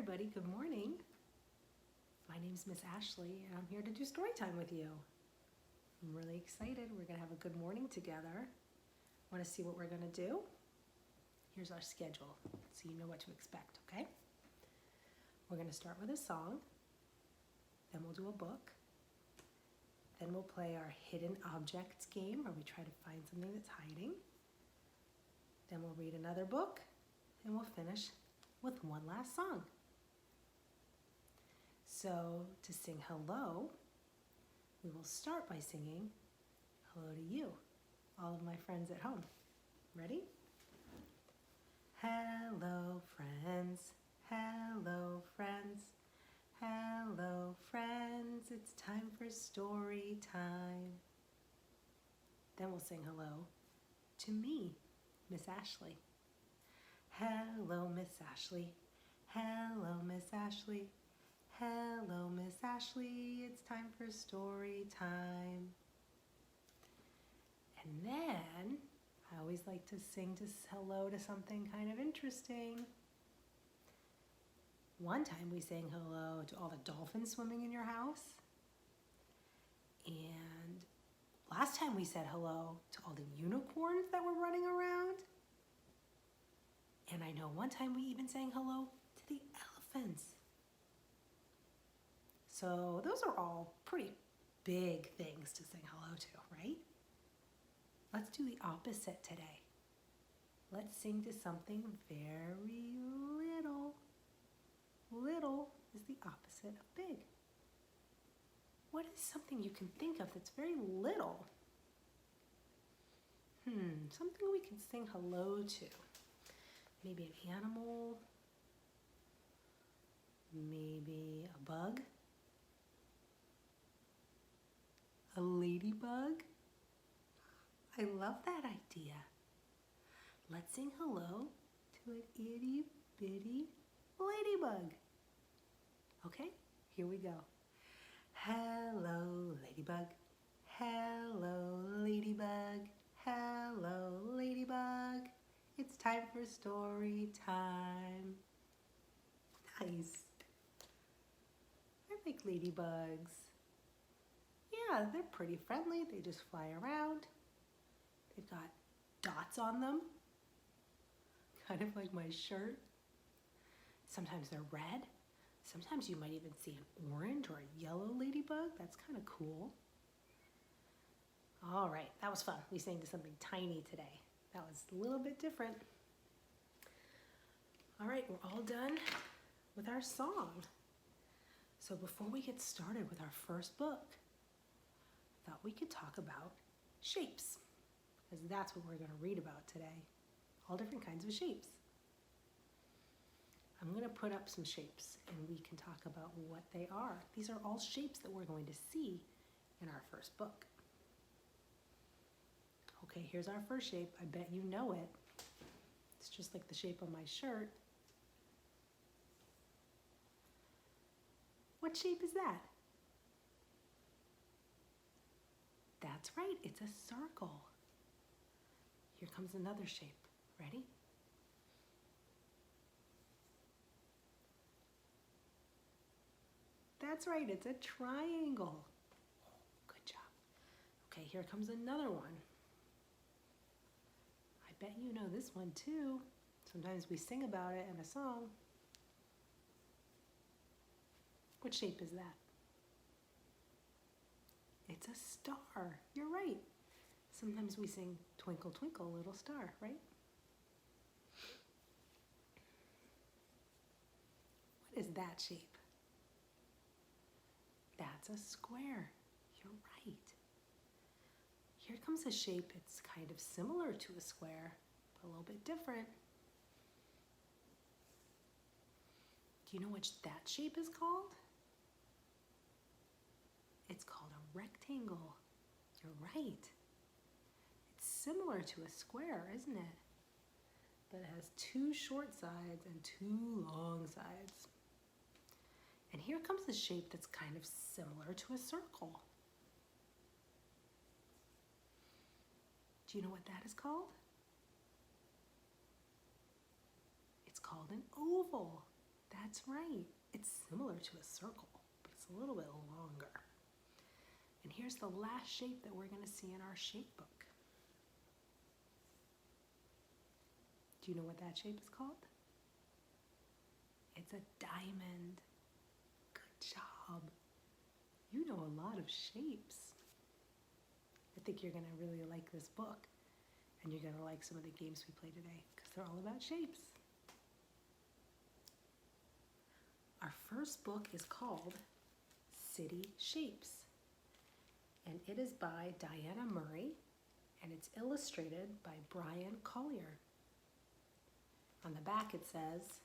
everybody, good morning. My name's Miss Ashley and I'm here to do story time with you. I'm really excited. We're gonna have a good morning together. Want to see what we're gonna do? Here's our schedule so you know what to expect, okay? We're gonna start with a song, then we'll do a book, then we'll play our hidden objects game where we try to find something that's hiding. Then we'll read another book and we'll finish with one last song. So to sing hello, we will start by singing hello to you, all of my friends at home. Ready? Hello friends, hello friends, hello friends, it's time for story time. Then we'll sing hello to me, Miss Ashley. Hello, Miss Ashley. Hello, Miss Ashley. Hello, Miss Ashley. It's time for story time. And then I always like to sing hello to something kind of interesting. One time we sang hello to all the dolphins swimming in your house. And last time we said hello to all the unicorns that were running around. And I know one time we even sang hello to the elephants. So those are all pretty big things to sing hello to, right? Let's do the opposite today. Let's sing to something very little. Little is the opposite of big. What is something you can think of that's very little? Something we can sing hello to. Maybe an animal, maybe a bug, a ladybug. I love that idea. Let's sing hello to an itty bitty ladybug. Okay, here we go. Hello, ladybug. Hello, ladybug. Hello, ladybug. It's time for story time. Nice. I like ladybugs. Yeah, they're pretty friendly. They just fly around. They've got dots on them, kind of like my shirt. Sometimes they're red. Sometimes you might even see an orange or a yellow ladybug. That's kind of cool. All right, that was fun. We sang to something tiny today. That was a little bit different. All right, we're all done with our song. So before we get started with our first book, I thought we could talk about shapes, because that's what we're going to read about today. All different kinds of shapes. I'm going to put up some shapes and we can talk about what they are. These are all shapes that we're going to see in our first book. Okay, here's our first shape. I bet you know it. It's just like the shape of my shirt. What shape is that? That's right, it's a circle. Here comes another shape. Ready? That's right, it's a triangle. Good job. Okay, here comes another one. I bet you know this one too. Sometimes we sing about it in a song. What shape is that? It's a star. You're right. Sometimes we sing Twinkle, Twinkle, Little Star, right? What is that shape? That's a square. You're right. Here comes a shape. It's kind of similar to a square, but a little bit different. Do you know what that shape is called? It's called a rectangle. You're right. It's similar to a square, isn't it? But it has two short sides and two long sides. And here comes a shape that's kind of similar to a circle. Do you know what that is called? It's called an oval. That's right. It's similar to a circle, but it's a little bit longer. And here's the last shape that we're going to see in our shape book. Do you know what that shape is called? It's a diamond. Good job. You know a lot of shapes. I think you're going to really like this book, and you're going to like some of the games we play today because they're all about shapes. Our first book is called City Shapes, and it is by Diana Murray, and it's illustrated by Brian Collier. On the back it says,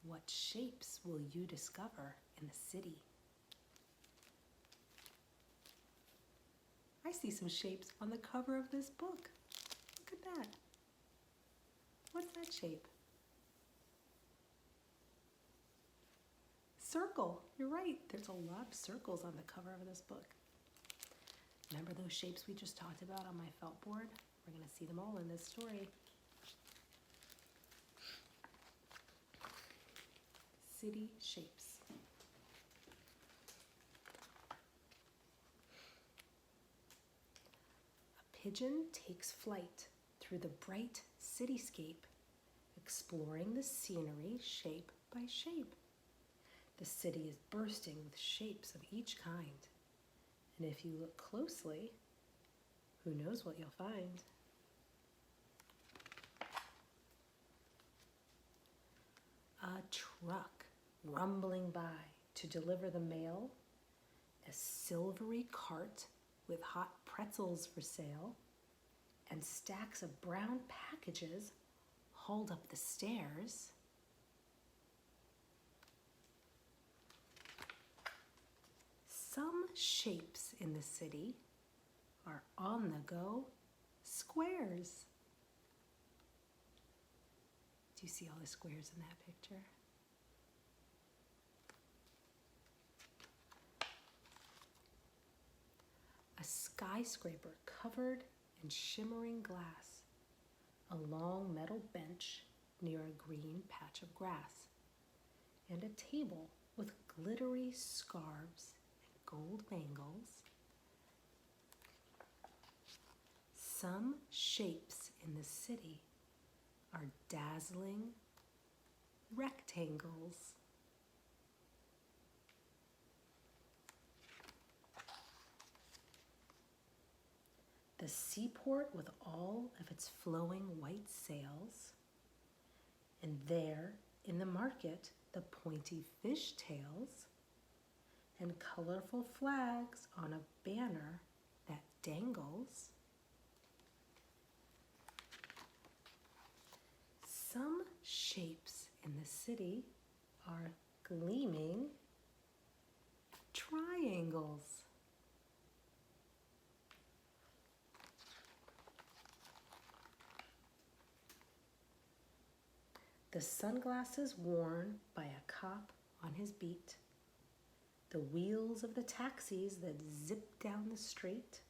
"What shapes will you discover in the city?" I see some shapes on the cover of this book. Look at that. What's that shape? Circle. You're right. There's a lot of circles on the cover of this book. Remember those shapes we just talked about on my felt board? We're going to see them all in this story. City shapes. A pigeon takes flight through the bright cityscape, exploring the scenery shape by shape. The city is bursting with shapes of each kind, and if you look closely, who knows what you'll find? A truck rumbling by to deliver the mail, a silvery cart with hot pretzels for sale, and stacks of brown packages hauled up the stairs. Some shapes in the city are on-the-go squares. Do you see all the squares in that picture? A skyscraper covered in shimmering glass, a long metal bench near a green patch of grass, and a table with glittery scarves and gold bangles. Some shapes in the city are dazzling rectangles. The seaport with all of its flowing white sails, and there in the market the pointy fish tails, and colorful flags on a banner that dangles. Some shapes in the city are gleaming triangles. The sunglasses worn by a cop on his beat, the wheels of the taxis that zip down the street,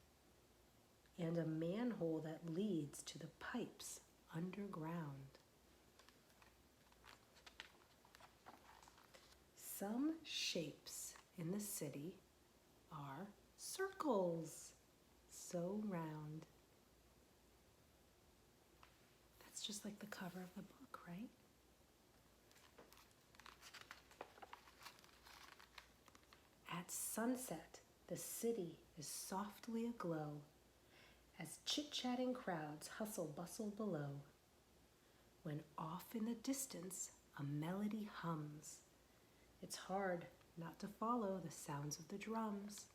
and a manhole that leads to the pipes underground. Some shapes in the city are circles, so round. That's just like the cover of the book, right? At sunset, the city is softly aglow as chit-chatting crowds hustle-bustle below, when off in the distance a melody hums. It's hard not to follow the sounds of the drums.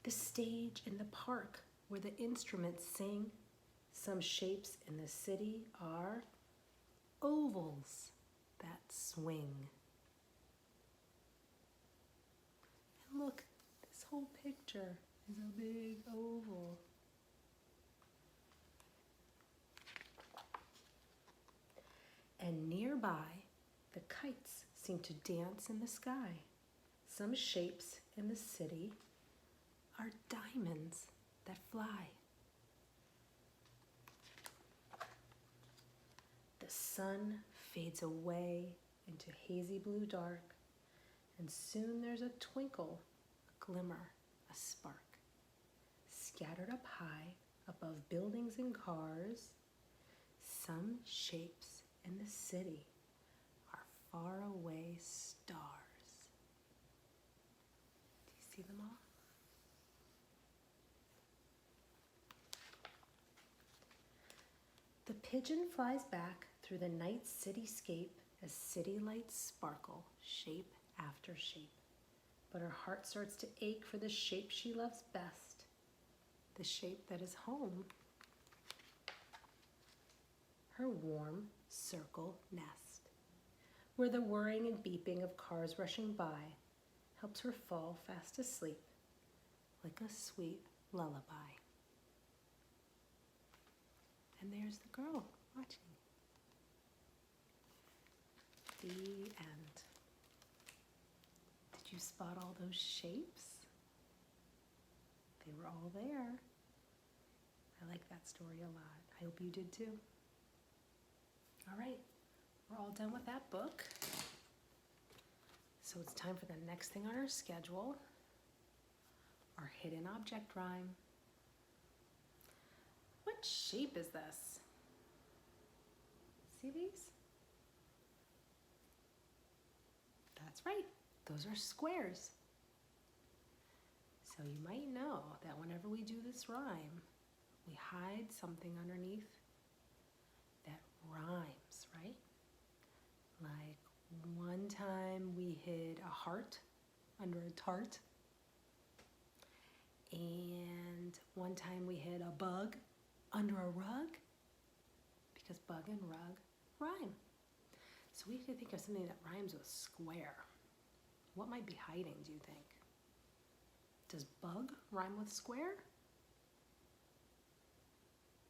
The stage in the park where the instruments sing. Some shapes in the city are ovals that swing. And look, this whole picture is a big oval. And nearby, the kites seem to dance in the sky. Some shapes in the city are diamonds that fly. sun fades away into hazy blue dark, and soon there's a twinkle, a glimmer, a spark. Scattered up high above buildings and cars, some shapes in the city are faraway stars. Do you see them all? The pigeon flies back through the night cityscape as city lights sparkle, shape after shape. But her heart starts to ache for the shape she loves best, the shape that is home. Her warm circle nest, where the whirring and beeping of cars rushing by helps her fall fast asleep like a sweet lullaby. And there's the girl watching. The end. Did you spot all those shapes? They were all there. I like that story a lot. I hope you did too. All right, we're all done with that book. So it's time for the next thing on our schedule, our hidden object rhyme. What shape is this? See these? That's right, those are squares. So you might know that whenever we do this rhyme, we hide something underneath that rhymes, right? Like one time we hid a heart under a tart. And one time we hid a bug under a rug, because bug and rug rhyme. So we have to think of something that rhymes with square. What might be hiding, do you think? Does bug rhyme with square?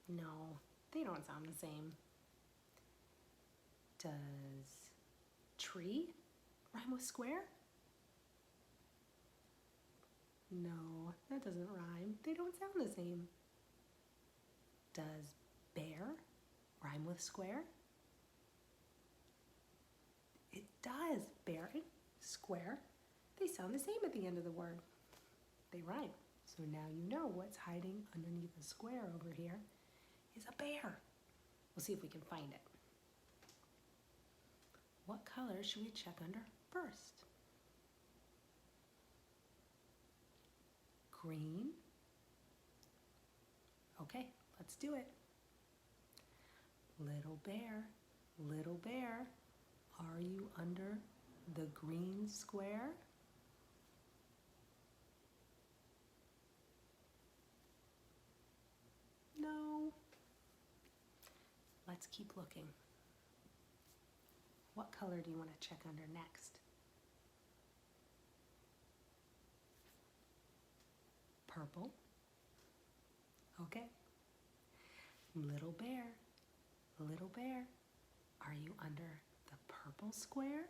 No, they don't sound the same. Does tree rhyme with square? No, that doesn't rhyme. They don't sound the same. Does bear rhyme with square? It does. Bear and square, they sound the same at the end of the word. They rhyme. So now you know what's hiding underneath the square over here is a bear. We'll see if we can find it. What color should we check under first? Green. Okay, let's do it. Little bear, are you under the green square? No. Let's keep looking. What color do you want to check under next? Purple. Okay. Little bear, are you under the purple square?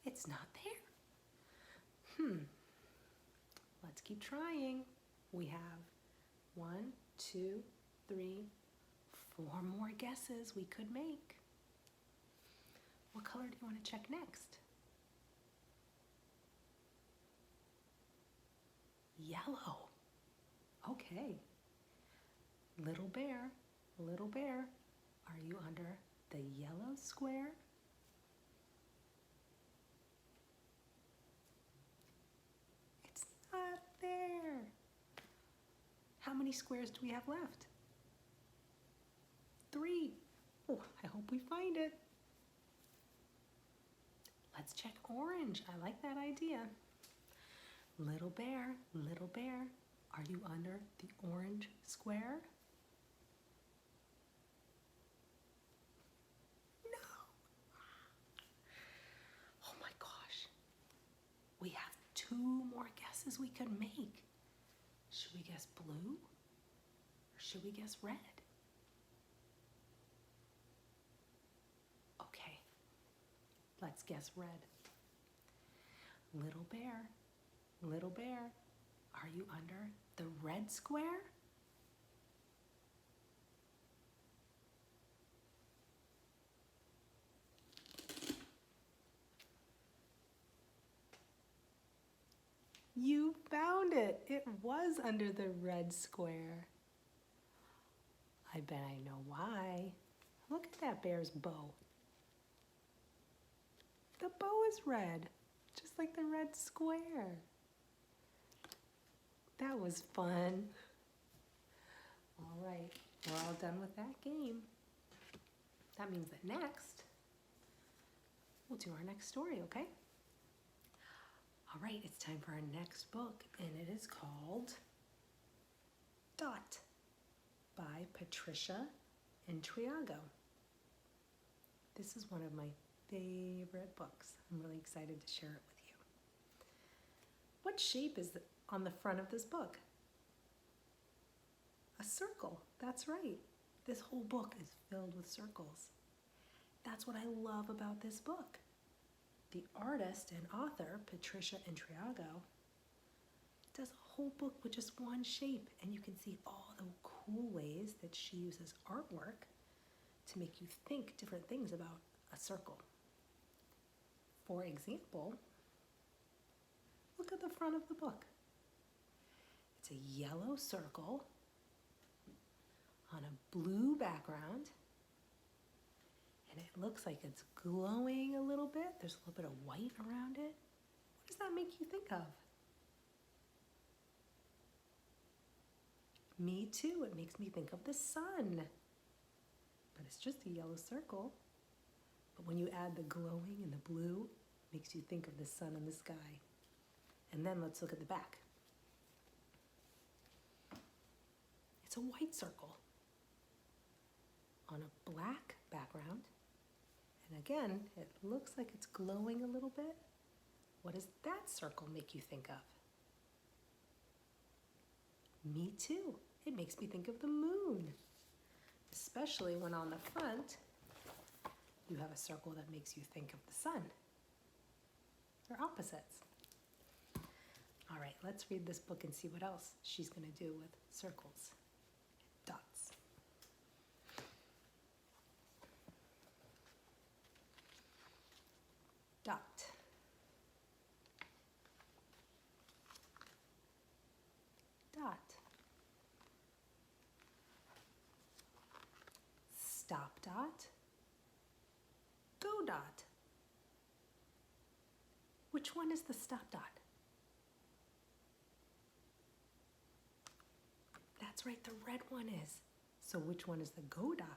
It's not there. Let's keep trying. We have 1, 2, 3, 4 more guesses we could make. What color do you want to check next? Yellow. Okay. Little bear, are you under the yellow square? It's not there. How many squares do we have left? 3. Oh, I hope we find it. Let's check orange. I like that idea. Little bear, are you under the orange square? No. Oh my gosh. We have 2 more guesses we could make. Should we guess blue or should we guess red? Okay, let's guess red. Little bear, are you under the red square? You found it. It was under the red square. I bet I know why. Look at that bear's bow. The bow is red, just like the red square. That was fun. All right, we're all done with that game. That means that next, we'll do our next story, okay? All right, it's time for our next book, and it is called Dot by Patricia Intriago. This is one of my favorite books. I'm really excited to share it with you. What shape is on the front of this book? A circle. That's right. This whole book is filled with circles. That's what I love about this book. The artist and author, Patricia Intriago, does a whole book with just one shape, and you can see all the cool ways that she uses artwork to make you think different things about a circle. For example, look at the front of the book. It's a yellow circle on a blue background, and it looks like it's glowing a little bit. There's a little bit of white around it. What does that make you think of? Me too. It makes me think of the sun. But it's just a yellow circle. But when you add the glowing and the blue, it makes you think of the sun and the sky. And then let's look at the back. It's a white circle on a black background. And again, it looks like it's glowing a little bit. What does that circle make you think of? Me too. It makes me think of the moon, especially when on the front you have a circle that makes you think of the sun. They're opposites. All right, let's read this book and see what else she's going to do with circles, dots. Dot. Dot. Stop dot. Go dot. Which one is the stop dot? That's right, the red one is. So which one is the go dot?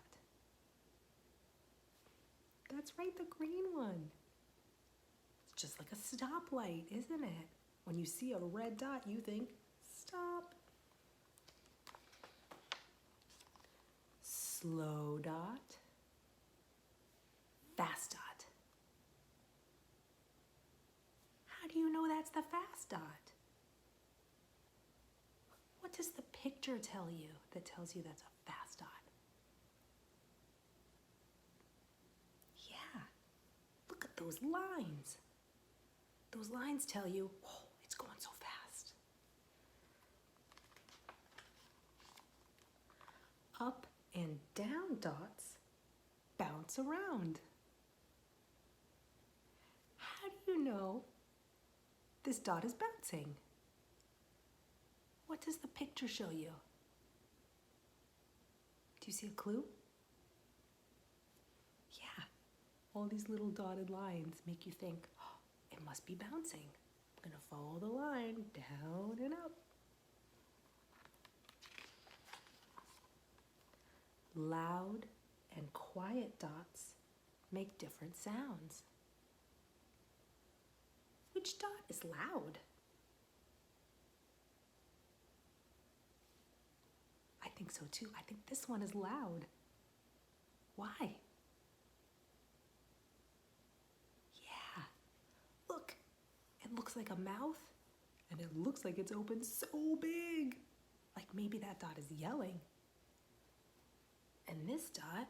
That's right, the green one. It's just like a stoplight, isn't it? When you see a red dot, you think, stop. Slow dot. Fast dot. How do you know that's the fast dot? What does the picture tell you that tells you that's a fast dot? Yeah, look at those lines. Those lines tell you, whoa, it's going so fast. Up and down dots bounce around. How do you know this dot is bouncing? What does the picture show you? Do you see a clue? Yeah, all these little dotted lines make you think, oh, it must be bouncing. I'm gonna follow the line down and up. Loud and quiet dots make different sounds. Which dot is loud? I think so too. I think this one is loud. Why? Yeah. Look, it looks like a mouth, and it looks like it's open so big. Like maybe that dot is yelling. And this dot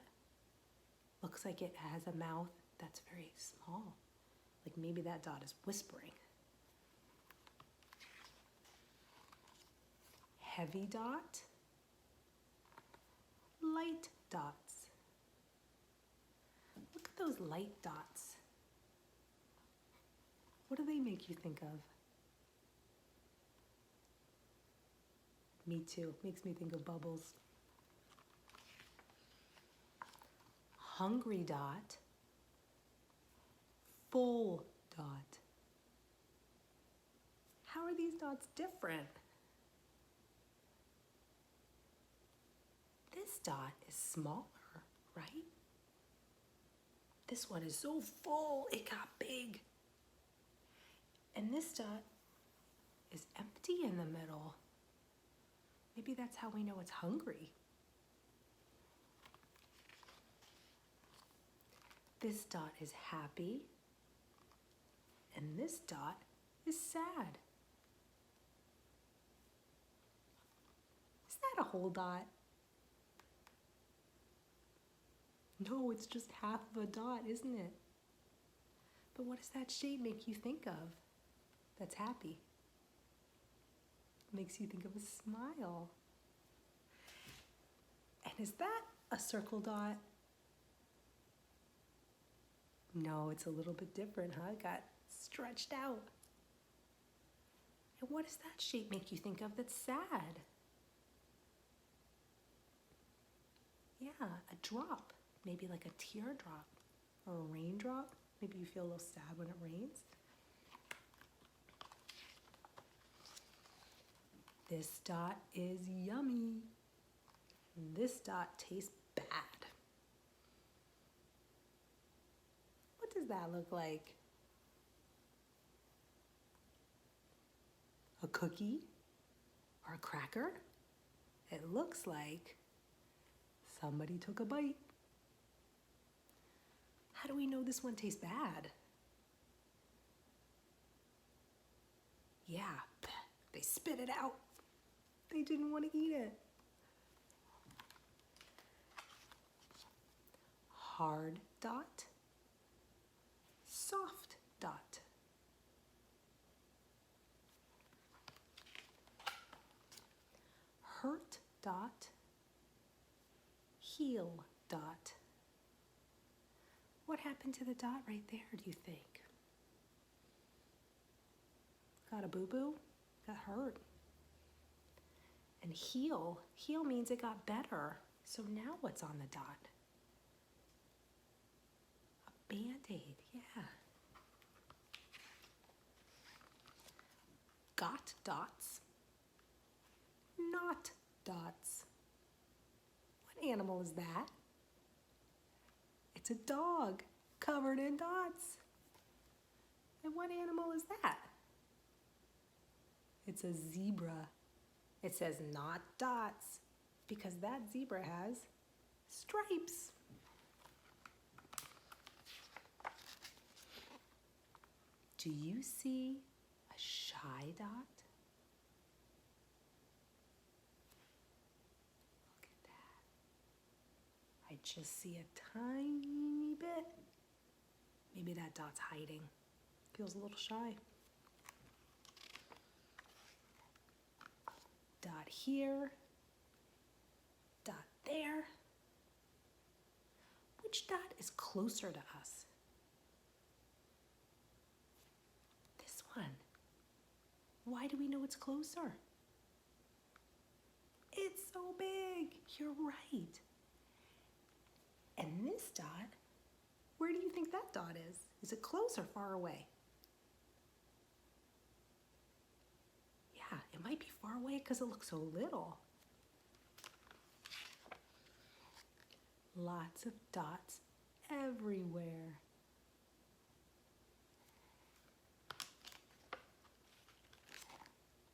looks like it has a mouth that's very small. Like maybe that dot is whispering. Heavy dot. Light dots. Look at those light dots. What do they make you think of? Me too. Makes me think of bubbles. Hungry dot. Full dot. How are these dots different? This dot is smaller, right? This one is so full, it got big. And this dot is empty in the middle. Maybe that's how we know it's hungry. This dot is happy, and this dot is sad. Is that a whole dot? No, it's just half of a dot, isn't it? But what does that shape make you think of that's happy? It makes you think of a smile. And is that a circle dot? No, it's a little bit different, huh? It got stretched out. And what does that shape make you think of that's sad? Yeah, a drop. Maybe like a teardrop or a raindrop. Maybe you feel a little sad when it rains. This dot is yummy. This dot tastes bad. What does that look like? A cookie or a cracker? It looks like somebody took a bite. How do we know this one tastes bad? Yeah, they spit it out. They didn't want to eat it. Hard dot, soft dot. Hurt dot, heel dot. What happened to the dot right there, do you think? Got a boo-boo? Got hurt. And heal means it got better. So now what's on the dot? A Band-Aid, yeah. Got dots, not dots. What animal is that? It's a dog covered in dots. And what animal is that? It's a zebra. It says not dots because that zebra has stripes. Do you see a shy dot? Look at that. I just see a tiny bit. Maybe that dot's hiding. Feels a little shy. Dot here. Dot there. Which dot is closer to us? This one. Why do we know it's closer? It's so big. You're right. And this dot, where do you think that dot is? Is it close or far away? Yeah, it might be far away because it looks so little. Lots of dots everywhere.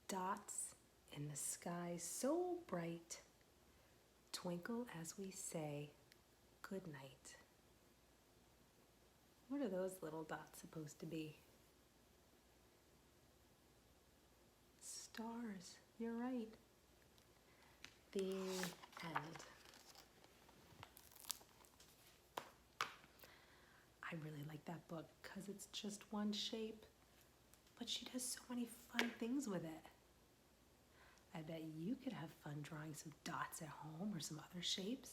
Dots in the sky so bright, twinkle as we say good night. What are those little dots supposed to be? Stars, you're right. The end. I really like that book because it's just one shape, but she does so many fun things with it. I bet you could have fun drawing some dots at home or some other shapes,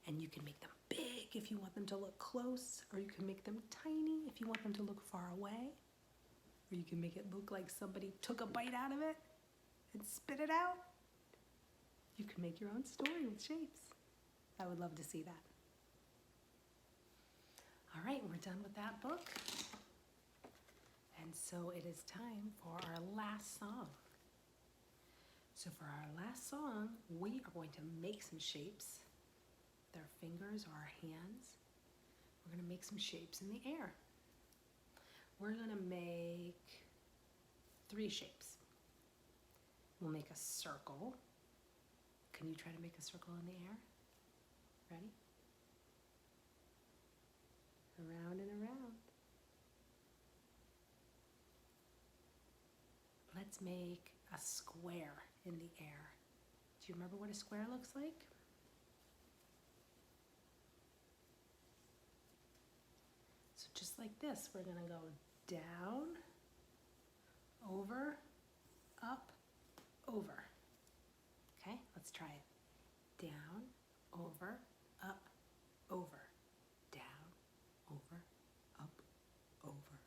and you can make them big if you want them to look close, or you can make them tiny if you want them to look far away, or you can make it look like somebody took a bite out of it and spit it out. You can make your own story with shapes. I would love to see that. All right, we're done with that book. And so it is time for our last song. So for our last song, we are going to make some shapes with our fingers or our hands. We're going to make some shapes in the air. We're going to make 3 shapes. We'll make a circle. Can you try to make a circle in the air? Ready? Around and around. Let's make a square in the air. Do you remember what a square looks like? So just like this, we're going to go down, over, up, over. Okay, let's try it. Down, over, up, over. Down, over, up, over.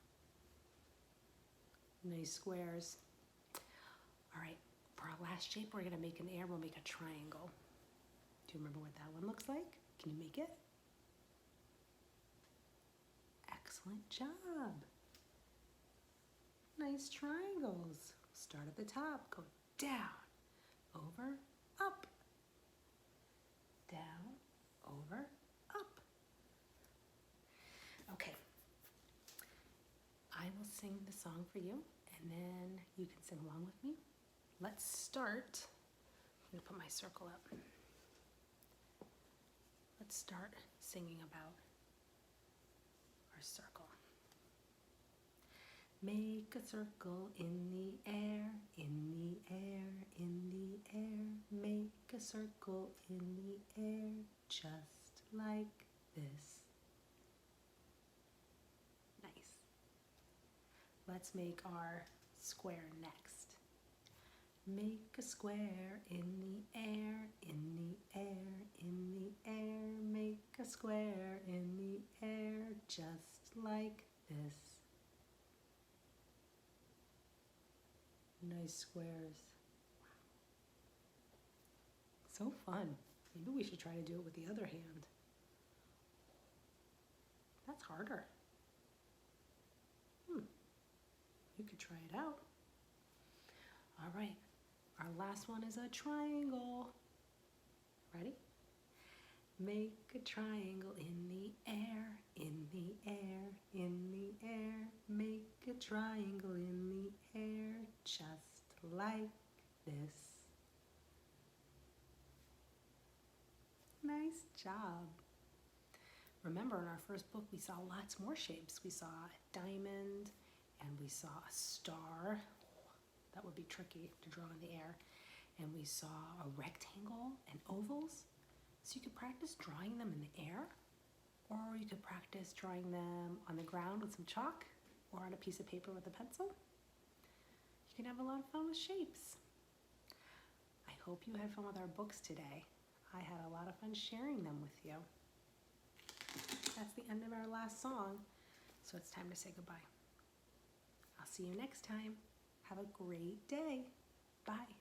Nice squares. All right, for our last shape, we're going to make an air. We'll make a triangle. Do you remember what that one looks like? Can you make it? Excellent job. Nice triangles. Start at the top, go down, over, up. Down, over, up. Okay. I will sing the song for you, and then you can sing along with me. Let's start. I'm going to put my circle up. Let's start singing about our circle. Make a circle in the air, in the air, in the air. Make a circle in the air, just like this. Nice. Let's make our square next. Make a square in the air, in the air, in the air. Make a square in the air, just like this. Nice squares. Wow. So fun. Maybe we should try to do it with the other hand. That's harder. You could try it out. All right. Our last one is a triangle. Ready? Make a triangle in the air, in the air, in the air. Make a triangle in the air, just like this. Nice job. Remember, in our first book, we saw lots more shapes. We saw a diamond, and we saw a star. That would be tricky to draw in the air. And we saw a rectangle and ovals. So you could practice drawing them in the air, or you could practice drawing them on the ground with some chalk, or on a piece of paper with a pencil. You can have a lot of fun with shapes. I hope you had fun with our books today. I had a lot of fun sharing them with you. That's the end of our last song, so it's time to say goodbye. I'll see you next time. Have a great day. Bye.